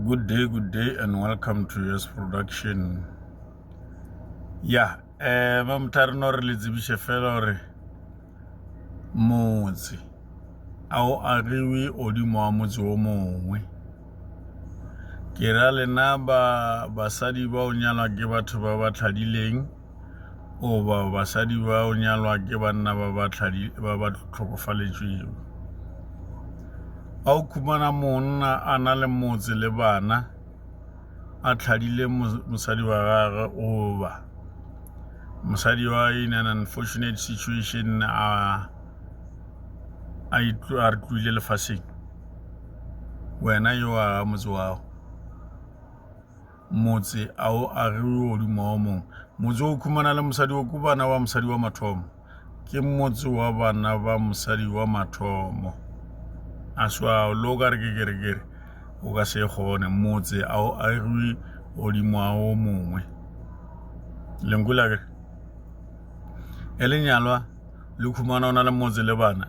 Good day, and welcome to YES Production. Mamtarno re le tsebishe fela hore motse ao ariwe odimo wa motse o mongwe. Ke ra lena basadi ba o nyalwa ke batho ba ba tlhadileng o ba basadi ba o nyalwa ke banna ba ba tlhokofaletsweng. Ao khumana monna a na le motse le bana a tlhadile mosadi wa gagwe o ba mosadi wa in an unfortunate situation a re tlohile lefaseng. Wena yo a motse wa motse ao a re o dimo mong motse o khumana le mosadi o kubana wa mosadi wa mathomo ke motse wa bana ba mosadi wa mathomo aswa lo ga re ke o ka se gone motse ao a re o dimo o mongwe lengula ke elenyalwa le khumana ona le motse le bana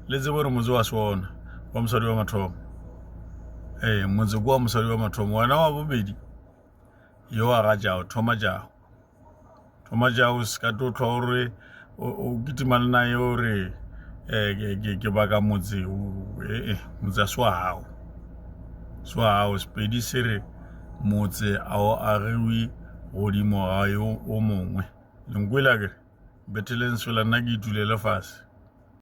le tsebo re motse wa sona wa mosadi wa mathomo motse kwa mosadi wa mathomo wena wa bobedi yo a ga jao thoma jao ska to tlhore o kitimana na yo re ke baka motse motse swao spedi sere motse ao a rewi godimo ga yo o mongwe lengwela ke beteleng sola nna ke itulele fase.